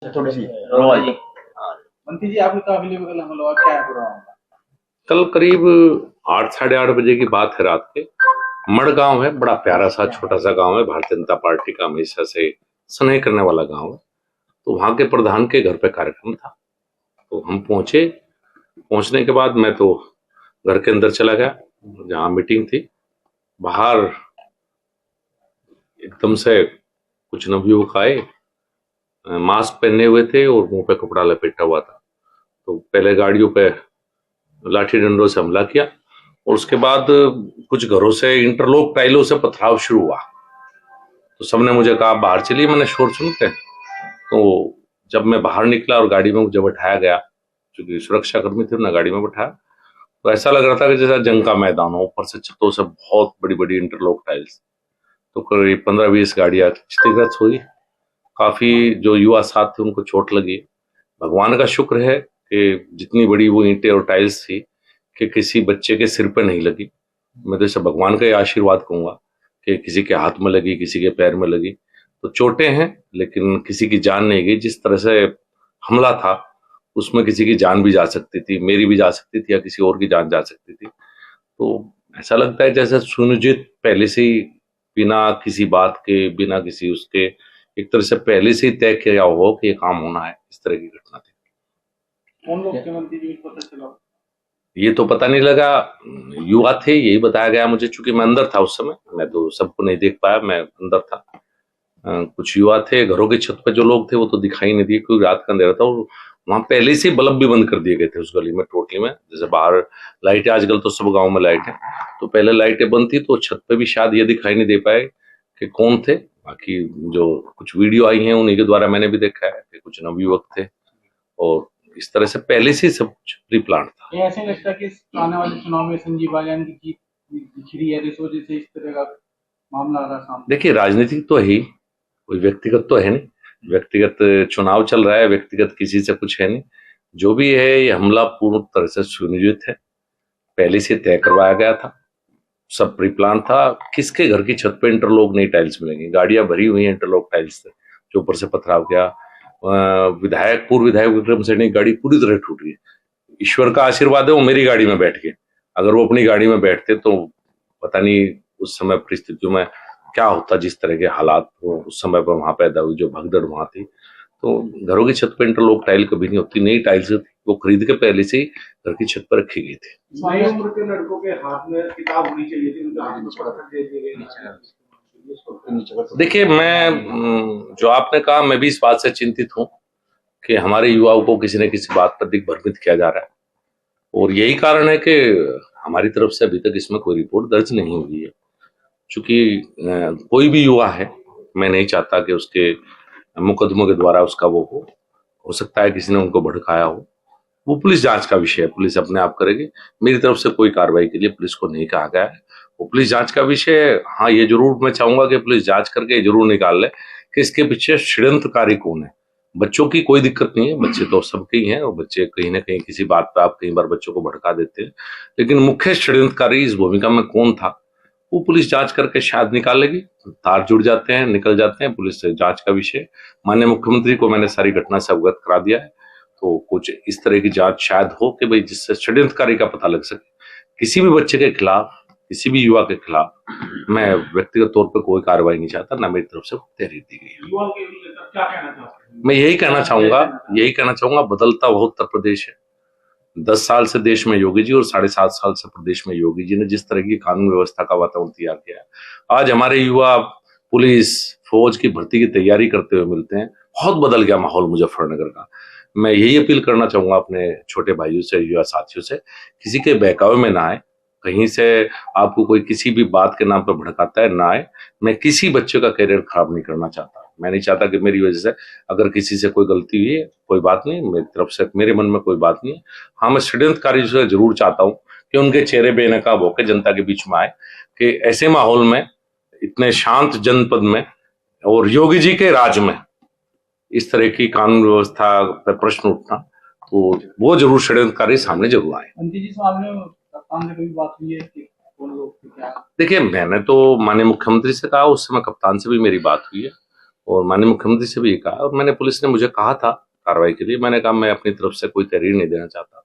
थोड़ी सी रोमा जी। मंत्री जी आपके काफिले में कल हमला हुआ, क्या है पूरा मामला? कल करीब 8 साढ़े 8 बजे की बात है। रात के मड़गांव है, बड़ा प्यारा सा छोटा सा गांव है। भारतीय जनता पार्टी का हमेशा से स्नेह करने वाला गांव है। तो वहां के प्रधान के घर पे कार्यक्रम था, तो हम पहुंचे। पहुंचने के बाद मैं तो घर के अंदर चला गया जहां मीटिंग थी। बाहर एकदम से कुछ नवयुवक आए, मास्क पहने हुए थे और मुंह पे कपड़ा लपेटा हुआ था। तो पहले गाड़ियों पे लाठी डंडों से हमला किया और उसके बाद कुछ घरों से इंटरलॉक टाइलों से पथराव शुरू हुआ। तो सबने मुझे कहा बाहर चलिए, मैंने शोर सुन के। तो जब मैं बाहर निकला और गाड़ी में मुझे बैठाया गया, क्योंकि सुरक्षा कर्मी थे, उन्हें गाड़ी में बैठाया, तो ऐसा लग रहा था कि जैसा जंग का मैदान हो। ऊपर से छतों से बहुत बड़ी बड़ी इंटरलॉक टाइल्स। तो करीब 15-20 गाड़ियां क्षतिग्रस्त हुई। काफी जो युवा साथ थे उनको चोट लगी। भगवान का शुक्र है कि जितनी बड़ी वो ईंटें और टाइल्स थी कि किसी बच्चे के सिर पे नहीं लगी। मैं तो इसे भगवान का ही आशीर्वाद कहूंगा कि किसी के हाथ में लगी, किसी के पैर में लगी। तो चोटें हैं लेकिन किसी की जान नहीं गई। जिस तरह से हमला था उसमें किसी की जान भी जा सकती थी, मेरी भी जा सकती थी या किसी और की जान जा सकती थी। तो ऐसा लगता है जैसे सुनियोजित पहले से ही, बिना किसी बात के, बिना किसी उसके, एक तरह से पहले से ही तय किया हो कि ये काम होना है। इस तरह की घटना थी। कौन लोग थे मंत्री जी, पता चला? ये तो पता नहीं लगा, युवा थे यही बताया गया मुझे। चूंकि मैं अंदर था उस समय, मैं तो सबको नहीं देख पाया, मैं अंदर था। कुछ युवा थे। घरों की छत पे जो लोग थे वो तो दिखाई नहीं दिए क्योंकि रात का अंधेरा था और वहां पहले से बल्ब भी बंद कर दिए गए थे उस गली में, टोटली में। जैसे बाहर लाइटें, आजकल तो सब गाँव में लाइट है, तो पहले लाइटें बंद थी तो छत पे भी शायद ये दिखाई नहीं दे पाए कि कौन थे। बाकी जो कुछ वीडियो आई हैं उन्हीं के द्वारा मैंने भी देखा है कि कुछ नवयुवक थे और इस तरह से पहले से सब कुछ प्री प्लान था। ये ऐसे लगता है कि आने वाले चुनाव में संजीव बालियान की जीत दिख रही है, इस वजह से इस तरह का मामला आ रहा सामने। देखिए, राजनीतिक तो है ही, कोई व्यक्तिगत तो है नहीं। व्यक्तिगत चुनाव चल रहा है, व्यक्तिगत किसी से कुछ है नहीं। जो भी है ये हमला पूर्ण तरह से सुनियोजित है, पहले से तय करवाया गया था, सब प्री प्लान था। किसके घर की छत पे इंटरलॉक नहीं टाइल्स मिलेंगी? गाड़ियां भरी हुई हैं इंटरलॉक टाइल्स से, जो ऊपर से पथराव किया। विधायक, पूर्व विधायक विक्रम सैनी की गाड़ी पूरी तरह टूट गई। ईश्वर का आशीर्वाद है वो मेरी गाड़ी में बैठ गए। अगर वो अपनी गाड़ी में बैठते तो पता नहीं उस समय परिस्थितियों में क्या होता, जिस तरह के हालात उस समय पर वहां पैदा हुई, जो भगदड़ वहां थी। तो घरों की छत पर इंटरलॉक टाइल कभी नहीं होती, नई टाइल्स वो खरीद के पहले से ही घर की छत पर रखी गई थी। नई उम्र के लड़कों के हाथ में किताब होनी चाहिए थी, उनके हाथ में पत्थर दे दिए गए। देखिए, मैं जो आपने कहा, मैं भी इस बात से चिंतित हूं कि हमारे युवाओं को किसी न किसी बात पर दिग्भ्रमित किया जा रहा है और यही कारण है कि हमारी तरफ से अभी तक इसमें कोई रिपोर्ट दर्ज नहीं हुई है। चूंकि कोई भी युवा है, मैं नहीं चाहता कि उसके मुकदमों के द्वारा उसका वो हो सकता है किसी ने उनको भड़काया हो। वो पुलिस जांच का विषय है, पुलिस अपने आप करेगी। मेरी तरफ से कोई कार्रवाई के लिए पुलिस को नहीं कहा गया है, वो पुलिस जांच का विषय है। हाँ, ये जरूर मैं चाहूंगा कि पुलिस जांच करके जरूर निकाल ले कि इसके पीछे षड्यंत्रकारी कौन है। बच्चों की कोई दिक्कत नहीं है, बच्चे तो सबके ही हैं और बच्चे कहीं ना कहीं किसी बात पे आप कई बार बच्चों को भड़का देते हैं, लेकिन मुख्य षड्यंत्रकारी इस भूमिका में कौन था वो पुलिस जांच करके शायद निकाल लेगी। तार जुड़ जाते हैं, निकल जाते हैं, पुलिस से जांच का विषय। माननीय मुख्यमंत्री को मैंने सारी घटना से अवगत करा दिया है, तो कुछ इस तरह की जांच शायद हो कि भाई जिससे षड्यंत्रकारी का पता लग सके। किसी भी बच्चे के खिलाफ, किसी भी युवा के खिलाफ मैं व्यक्तिगत तौर पर कोई कार्रवाई नहीं चाहता, ना मेरी तरफ से तहरीर दी गई है। युवाओं के लिए क्या कहना चाहते हैं? मैं यही कहना चाहूंगा, बदलता हुआ उत्तर प्रदेश है। 10 साल से देश में योगी जी और 7.5 साल से प्रदेश में योगी जी ने जिस तरह की कानून व्यवस्था का वातावरण तैयार किया है, आज हमारे युवा पुलिस फौज की भर्ती की तैयारी करते हुए मिलते हैं। बहुत बदल गया माहौल मुजफ्फरनगर का। मैं यही अपील करना चाहूंगा अपने छोटे भाइयों से, युवा साथियों से, किसी के बहकावे में ना आए। कहीं से आपको कोई किसी भी बात के नाम पर भड़काता है, ना आए। मैं किसी बच्चे का करियर खराब नहीं करना चाहता। मैं नहीं चाहता कि मेरी वजह से अगर किसी से कोई गलती हुई है, कोई बात नहीं, मेरी तरफ से मेरे मन में कोई बात नहीं है। हाँ, मैं षड्यंत्रकारी से जरूर चाहता हूँ कि उनके चेहरे बेनकाब होकर जनता के बीच में आए, कि ऐसे माहौल में, इतने शांत जनपद में और योगी जी के राज में इस तरह की कानून व्यवस्था पर प्रश्न उठना, तो वो जरूर षड्यंत्रकारी सामने जरूर आए। मंत्री जी, सामने कप्तान से कभी बात हुई है कि कौन लोग थे, क्या? देखिए, मैंने तो माननीय मुख्यमंत्री से कहा, उस समय कप्तान से भी मेरी बात हुई है और माननीय मुख्यमंत्री से भी ये कहा, और मैंने पुलिस ने मुझे कहा था कार्रवाई के लिए, मैंने कहा मैं अपनी तरफ से कोई तहरीर नहीं देना चाहता।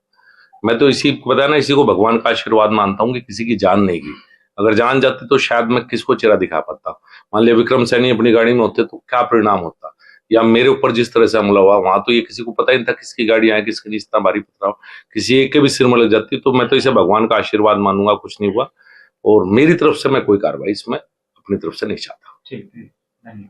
मैं तो इसी को बताया ना, इसी को भगवान का आशीर्वाद मानता हूँ कि किसी की जान नहीं गई। अगर जान जाती तो शायद मैं किसको चेहरा दिखा पाता। मान लिया विक्रम सैनी अपनी गाड़ी में होते तो क्या परिणाम होता, या मेरे ऊपर जिस तरह से हमला हुआ, वहां तो ये किसी को पता ही नहीं था किसकी गाड़ी आए, किसके इतना भारी पथराव, किसी एक के भी सिर में लग जाती। तो मैं तो इसे भगवान का आशीर्वाद मानूंगा, कुछ नहीं हुआ, और मेरी तरफ से मैं कोई कार्रवाई इसमें अपनी तरफ से नहीं चाहता। ठीक है, धन्यवाद।